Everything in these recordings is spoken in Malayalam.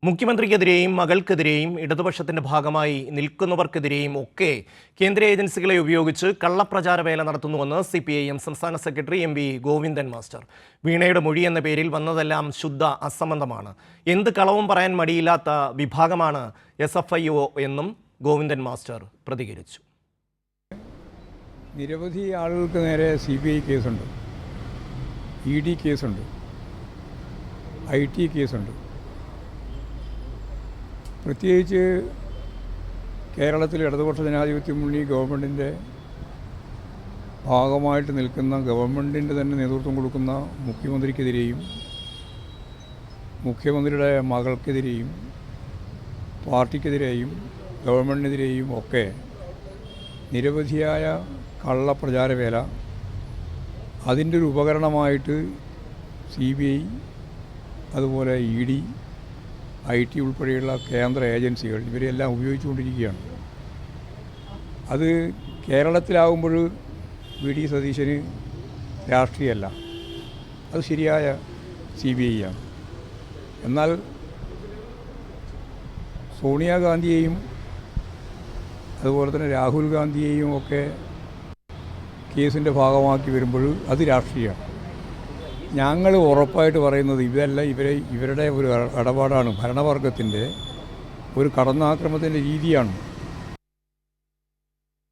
മുഖ്യമന്ത്രിക്കെതിരെയും മകൾക്കെതിരെയും ഇടതുപക്ഷത്തിന്റെ ഭാഗമായി നിൽക്കുന്നവർക്കെതിരെയും ഒക്കെ കേന്ദ്ര ഏജൻസികളെ ഉപയോഗിച്ച് കള്ളപ്രചാരവേല നടത്തുന്നുവെന്ന് CPIM സംസ്ഥാന സെക്രട്ടറി MP ഗോവിന്ദൻ മാസ്റ്റർ. വീണയുടെ മൊഴി എന്ന പേരിൽ വന്നതെല്ലാം ശുദ്ധ അസംബന്ധമാണ്. എന്ത് കളവും പറയാൻ മടിയില്ലാത്ത വിഭാഗമാണ് SFIO എന്നും ഗോവിന്ദൻ മാസ്റ്റർ പ്രതികരിച്ചു. നിരവധി ആളുകൾക്ക് നേരെ CBI കേസുണ്ട്, ED കേസുണ്ട്, IT കേസുണ്ട്. പ്രത്യേകിച്ച് കേരളത്തിൽ ഇടതുപക്ഷ ജനാധിപത്യ മുന്നണി ഗവൺമെൻറ്റിൻ്റെ ഭാഗമായിട്ട് നിൽക്കുന്ന ഗവൺമെൻറ്റിൻ്റെ തന്നെ നേതൃത്വം കൊടുക്കുന്ന മുഖ്യമന്ത്രിക്കെതിരെയും മുഖ്യമന്ത്രിയുടെ മകൾക്കെതിരെയും പാർട്ടിക്കെതിരെയും ഗവൺമെൻറ്റിനെതിരെയും ഒക്കെ നിരവധിയായ കള്ളപ്രചാരവേല, അതിൻ്റെ ഒരു ഉപകരണമായിട്ട് CBI, അതുപോലെ ED, IT ഉൾപ്പെടെയുള്ള കേന്ദ്ര ഏജൻസികൾ ഇവരെല്ലാം ഉപയോഗിച്ചുകൊണ്ടിരിക്കുകയാണ്. അത് കേരളത്തിലാവുമ്പോൾ VD സതീശന് രാഷ്ട്രീയമല്ല, അത് ശരിയായ CBI ആണ്. എന്നാൽ സോണിയാഗാന്ധിയെയും അതുപോലെ തന്നെ രാഹുൽ ഗാന്ധിയെയും ഒക്കെ കേസിൻ്റെ ഭാഗമാക്കി വരുമ്പോൾ അത് രാഷ്ട്രീയമാണ്. ഞങ്ങൾ ഉറപ്പായിട്ട് പറയുന്നത് ഇവരുടെ ഒരു ഇടപാടാണ്, ഭരണവർഗത്തിൻ്റെ ഒരു കടന്നാക്രമണത്തിൻ്റെ രീതിയാണ്.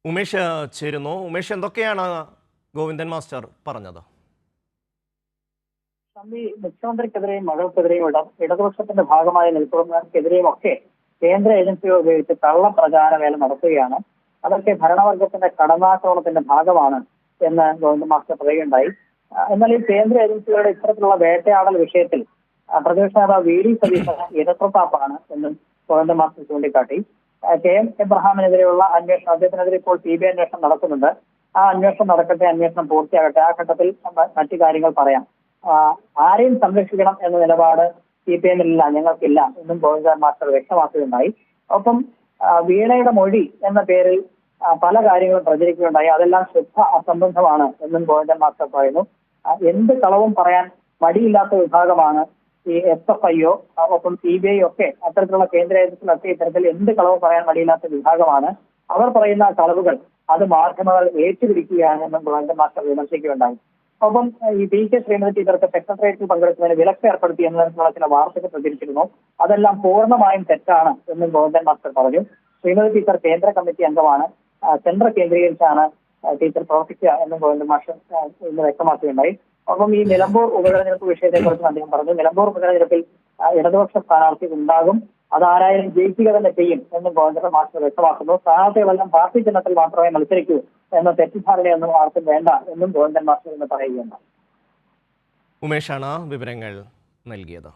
ഉമേഷ് ചേരുന്നു. ഉമേഷ്, എന്തൊക്കെയാണ് ഗോവിന്ദൻ മാസ്റ്റർ പറഞ്ഞത്? മുഖ്യമന്ത്രിക്കെതിരെയും മകൾക്കെതിരെയും ഇടതുപക്ഷത്തിന്റെ ഭാഗമായി നിൽക്കുന്നവർക്കെതിരെയും ഒക്കെ കേന്ദ്ര ഏജൻസികൾ ഉപയോഗിച്ച് കള്ളപ്രചാരവേല നടത്തുകയാണ്. അതൊക്കെ ഭരണവർഗത്തിന്റെ കടന്നാക്രമണത്തിന്റെ ഭാഗമാണ് എന്ന് ഗോവിന്ദൻ മാസ്റ്റർ പറയുകയുണ്ടായി. എന്നാൽ ഈ കേന്ദ്ര ഏജൻസികളുടെ ഇത്തരത്തിലുള്ള വേട്ടയാടൽ വിഷയത്തിൽ പ്രതിപക്ഷ നേതാവ് VD സതീശന് ഇരട്ടത്താപ്പാണ് എന്നും ഗോവിന്ദൻ മാസ്റ്റർ ചൂണ്ടിക്കാട്ടി. KM എബ്രഹാമിനെതിരെയുള്ള അന്വേഷണം, അദ്ദേഹത്തിനെതിരെ ഇപ്പോൾ CBI അന്വേഷണം നടക്കുന്നുണ്ട്. ആ അന്വേഷണം നടക്കട്ടെ, അന്വേഷണം പൂർത്തിയാകട്ടെ, ആ ഘട്ടത്തിൽ മറ്റു കാര്യങ്ങൾ പറയാം. ആരെയും സംരക്ഷിക്കണം എന്ന നിലപാട് CPIM-ലില്ല, ഞങ്ങൾക്കില്ല എന്നും ഗോവിന്ദൻ മാസ്റ്റർ വ്യക്തമാക്കുകയുണ്ടായി. ഒപ്പം വീണയുടെ മൊഴി എന്ന പേരിൽ പല കാര്യങ്ങളും പ്രചരിക്കുകയുണ്ടായി. അതെല്ലാം ശുദ്ധ അസംബന്ധമാണ് എന്നും ഗോവിന്ദൻ മാസ്റ്റർ പറയുന്നു. എന്ത് കളവും പറയാൻ മടിയില്ലാത്ത വിഭാഗമാണ് ഈ SFIO, ഒപ്പം CBI ഒക്കെ അത്തരത്തിലുള്ള കേന്ദ്ര ഏജൻസികളൊക്കെ ഇത്തരത്തിൽ എന്ത് കളവും പറയാൻ മടിയില്ലാത്ത വിഭാഗമാണ്. അവർ പറയുന്ന കളവുകൾ അത് മാധ്യമങ്ങൾ ഏറ്റുപിടിക്കുകയാണ് എന്നും ഗോവിന്ദൻ മാസ്റ്റർ വിമർശിക്കുകയുണ്ടായി. ഒപ്പം ഈ PK ശ്രീമതി ഇവർക്ക് സെക്രട്ടേറിയറ്റിൽ പങ്കെടുക്കുന്നതിന് വിലക്ക് ഏർപ്പെടുത്തി എന്നതിനുള്ള ചില വാർത്തകൾ പ്രചരിച്ചിരുന്നു. അതെല്ലാം പൂർണ്ണമായും തെറ്റാണ് എന്നും ഗോവിന്ദൻ മാസ്റ്റർ പറഞ്ഞു. ശ്രീമതി ടീച്ചർ കേന്ദ്ര കമ്മിറ്റി അംഗമാണ്, സെന്റർ കേന്ദ്രീകരിച്ചാണ് ടീച്ചർ പ്രവർത്തിക്കുക എന്നും ഗോവിന്ദൻ മാസ്റ്റർ ഇന്ന് വ്യക്തമാക്കുകയുണ്ടായി. ഒപ്പം ഈ നിലമ്പൂർ ഉപതെരഞ്ഞെടുപ്പ് വിഷയത്തെക്കുറിച്ചും അദ്ദേഹം പറഞ്ഞു. നിലമ്പൂർ ഉപതെരഞ്ഞെടുപ്പിൽ ഇടതുപക്ഷ സ്ഥാനാർത്ഥി ഉണ്ടാകും, അതാരായാലും ജയിക്കുക തന്നെ ചെയ്യും എന്നും ഗോവിന്ദൻ മാസ്റ്റർ വ്യക്തമാക്കുന്നു. സ്ഥാനാർത്ഥികളെല്ലാം പാർട്ടി ചിഹ്നത്തിൽ മാത്രമേ മത്സരിക്കൂ എന്ന തെറ്റിദ്ധാരണയൊന്നും ആർക്കും വേണ്ട എന്നും ഗോവിന്ദൻ മാസ്റ്റർ ഇന്ന് പറയുകയുണ്ട്. ഉമേഷാണ് വിവരങ്ങൾ നൽകിയത്.